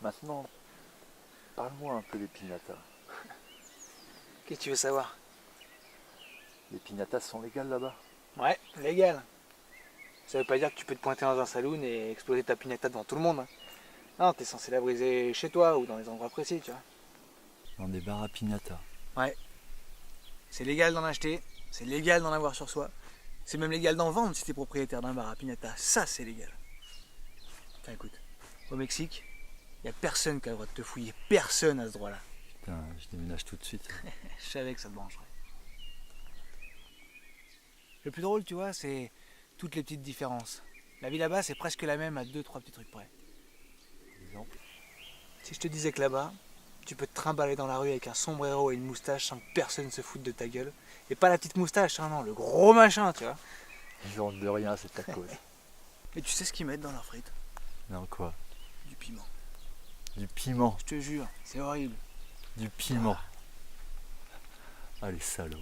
Maintenant, parle-moi un peu des piñatas. Qu'est-ce que tu veux savoir? Les piñatas sont légales là-bas? Ouais, légal. Ça veut pas dire que tu peux te pointer dans un saloon et exploser ta piñata devant tout le monde, hein. Non, t'es censé la briser chez toi ou dans des endroits précis, tu vois. Dans des bars à piñatas. Ouais. C'est légal d'en acheter, c'est légal d'en avoir sur soi. C'est même légal d'en vendre si t'es propriétaire d'un bar à piñata. Ça, c'est légal. Enfin, écoute, au Mexique, y a personne qui a le droit de te fouiller. Personne a ce droit-là. Putain, je déménage tout de suite. Je savais que ça te brancherait. Le plus drôle, tu vois, c'est toutes les petites différences. La vie là-bas, c'est presque la même à 2-3 petits trucs près. Exemple. Si je te disais que là-bas, tu peux te trimballer dans la rue avec un sombrero et une moustache sans que personne se foute de ta gueule. Et pas la petite moustache, hein, non, le gros machin, tu vois. Genre de rien, c'est ta cause. Et tu sais ce qu'ils mettent dans leurs frites? Non, quoi? Du piment. Du piment. Je te jure, c'est horrible. Du piment. Ah, les salauds.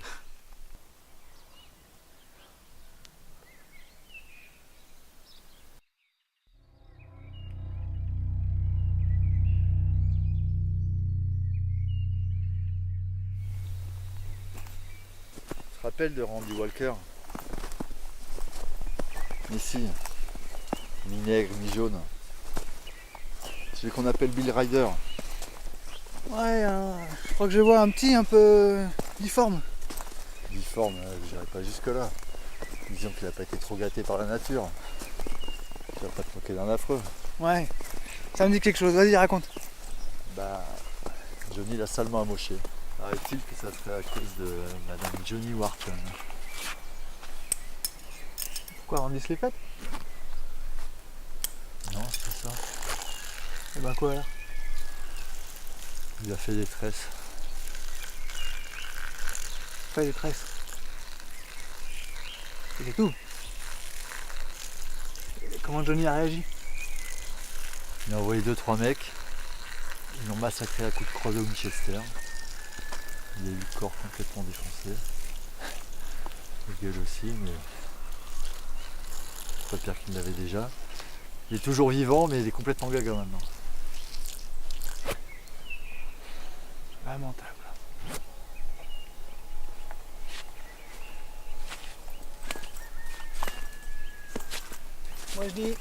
Tu te rappelles de Randy Walker? Ici, mi-nègre, mi-jaune. Celui qu'on appelle Bill Ryder. Ouais, je crois que je vois un petit un peu difforme. Difforme, j'irai pas jusque là. Disons qu'il a pas été trop gâté par la nature. Tu vas pas te moquer d'un affreux. Ouais, ça me dit quelque chose, vas-y, raconte. Bah, Johnny l'a salement amoché. Paraît-il que ça serait à cause de Madame Johnny Wharton. Pourquoi Randy se les fête? Non, c'est pas ça. Et ben quoi alors? Il a fait des tresses. Pas des tresses. Et c'est tout. Et comment Johnny a réagi? Il a envoyé 2-3 mecs. Ils l'ont massacré à coups de croisé au Winchester. Il a eu le corps complètement défoncé. La gueule aussi, mais c'est pas pire qu'il ne l'avait déjà. Il est toujours vivant, mais il est complètement gaga maintenant. Lamentable. Moi je dis,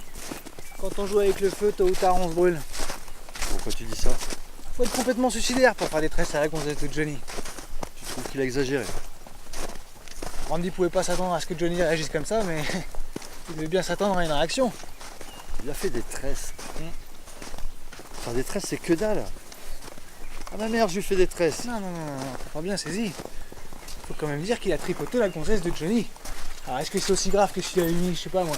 quand on joue avec le feu, tôt ou tard on se brûle. Pourquoi tu dis ça? Faut être complètement suicidaire pour faire des tresses à la gonzesse de Johnny. Tu trouves qu'il a exagéré? Randy pouvait pas s'attendre à ce que Johnny réagisse comme ça, mais il devait bien s'attendre à une réaction. Il a fait des tresses. Faire des tresses, c'est que dalle. Ah ma mère, je lui fais des tresses. Non, t'as pas bien saisi. Faut quand même dire qu'il a tripoté la gonzesse de Johnny. Alors est-ce que c'est aussi grave que s'il avait mis, je sais pas moi,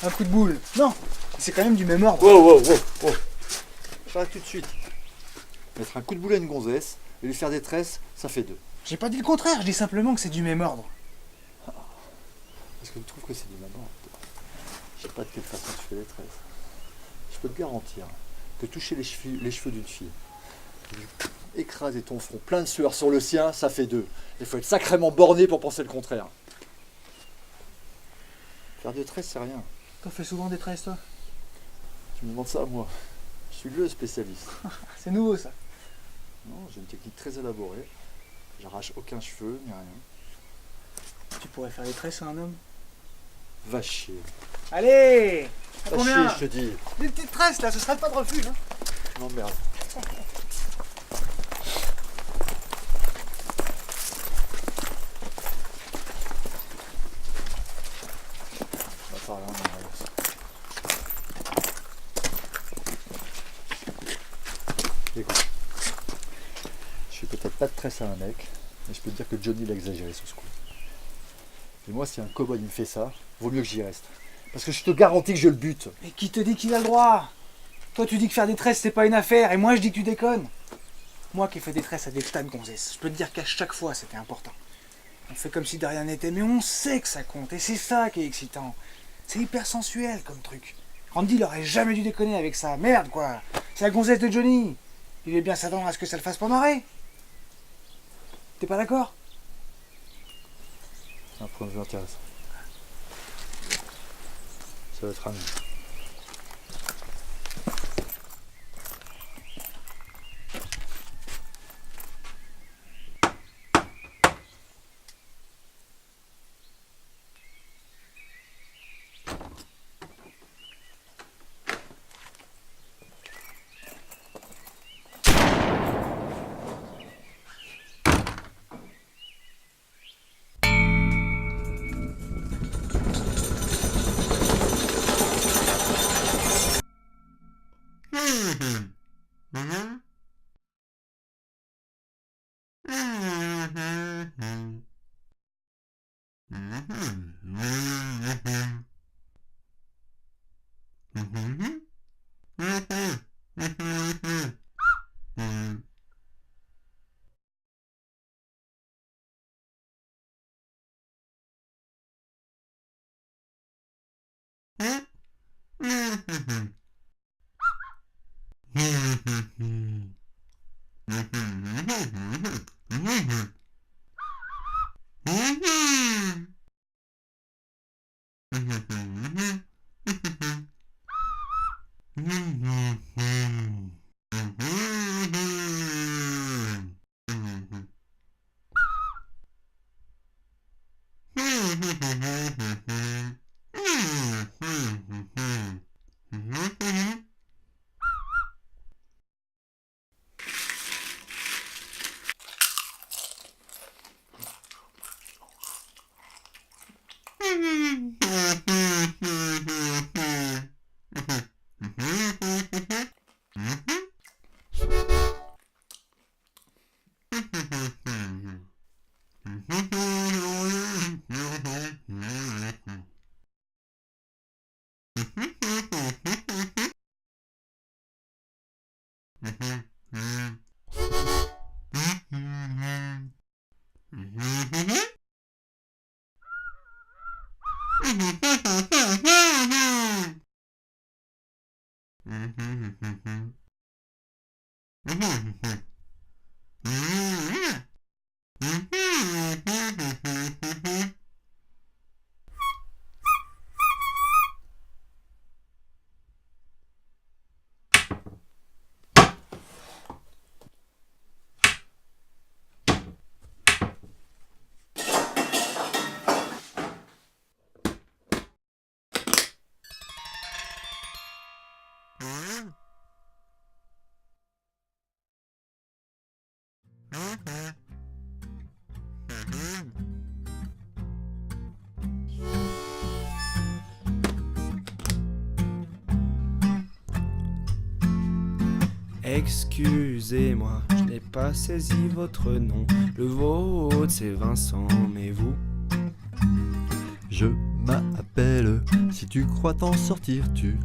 un coup de boule? Non, c'est quand même du même ordre. Wow. J'arrête tout de suite. Mettre un coup de boule à une gonzesse et lui faire des tresses, ça fait deux. J'ai pas dit le contraire, je dis simplement que c'est du même ordre. Parce que tu trouves que c'est du même ordre. Je sais pas de quelle façon tu fais les tresses. Je peux te garantir que toucher les cheveux d'une fille, lui écraser ton front plein de sueur sur le sien, ça fait deux. Il faut être sacrément borné pour penser le contraire. Faire des tresses, c'est rien. T'en fais souvent des tresses toi? Tu me demandes ça à moi. Je suis le spécialiste. C'est nouveau ça. Non, j'ai une technique très élaborée. J'arrache aucun cheveu, ni rien. Tu pourrais faire des tresses à un homme? Va chier. Allez! À Va combien? chier, je te dis. Des petites tresses là, ce serait pas de refuge, hein? Tu m'emmerdes. On va parler en avance. Écoute, je fais peut-être pas de tresse à un mec, mais je peux te dire que Johnny l'a exagéré sur ce coup. Et moi, si un cow-boy me fait ça, vaut mieux que j'y reste. Parce que je te garantis que je le bute. Et qui te dit qu'il a le droit? Toi tu dis que faire des tresses c'est pas une affaire, et moi je dis que tu déconnes. Moi qui ai fait des tresses à des tas de gonzesses, je peux te dire qu'à chaque fois c'était important. On fait comme si de rien n'était, mais on sait que ça compte, et c'est ça qui est excitant. C'est hyper sensuel comme truc. Randy il aurait jamais dû déconner avec ça, merde quoi. C'est la gonzesse de Johnny. Il est bien s'attendre à ce que ça le fasse pas marrer. T'es pas d'accord? C'est un point de vue intéressant. Ça va être un. Excusez-moi, je n'ai pas saisi votre nom. Le vôtre c'est Vincent, mais vous? Je m'appelle, si tu crois t'en sortir, tu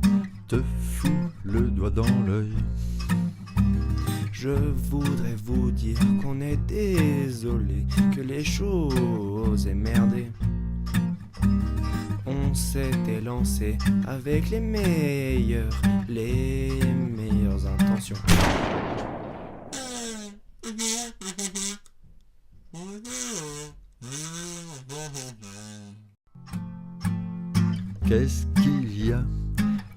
te fous le doigt dans l'œil. Je voudrais vous dire qu'on est désolé, que les choses aient merdé. On s'était lancé avec les meilleures intentions. Qu'est-ce qu'il y a?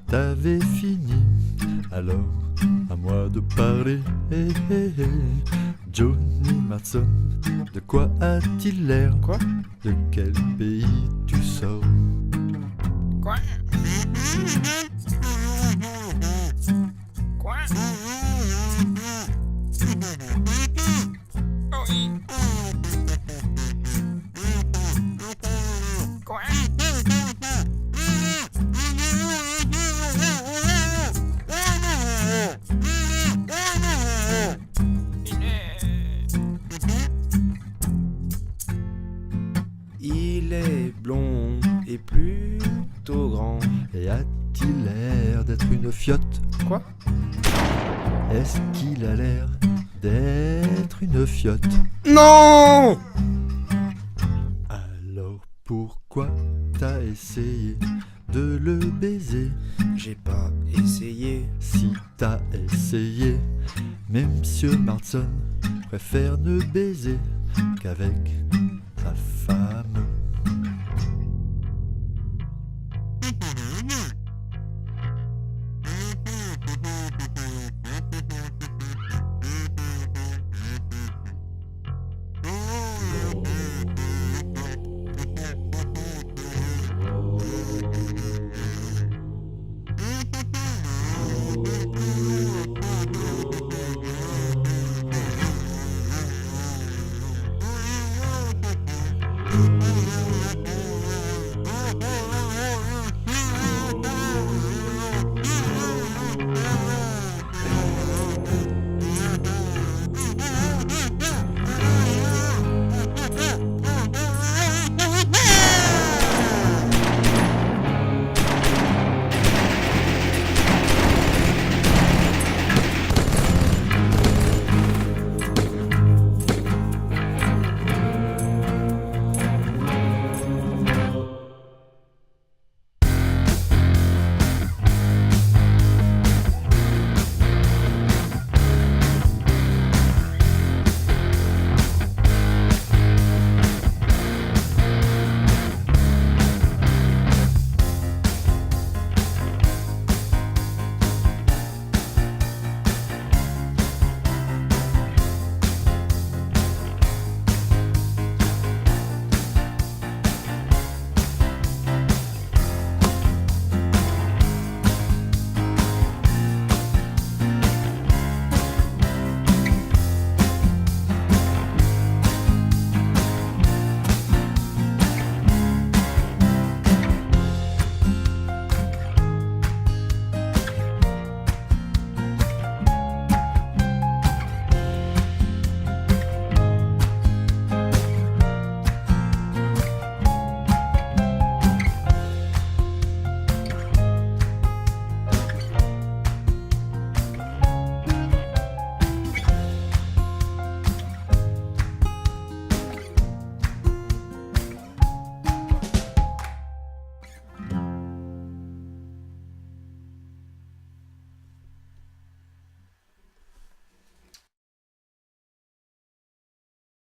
T'avais fini, alors à moi de parler. Johnny Matson, de quoi a-t-il l'air? Quoi? De quel pays tu sors? Quoi? Quoi? Oui. Quoi? Il est blond et plutôt grand. Et a-t-il l'air d'être une fiotte? Quoi? Est-ce qu'il a l'air d'être une fiotte? Non! Alors pourquoi t'as essayé de le baiser? J'ai pas essayé. Si t'as essayé, même Monsieur Martson préfère ne baiser qu'avec sa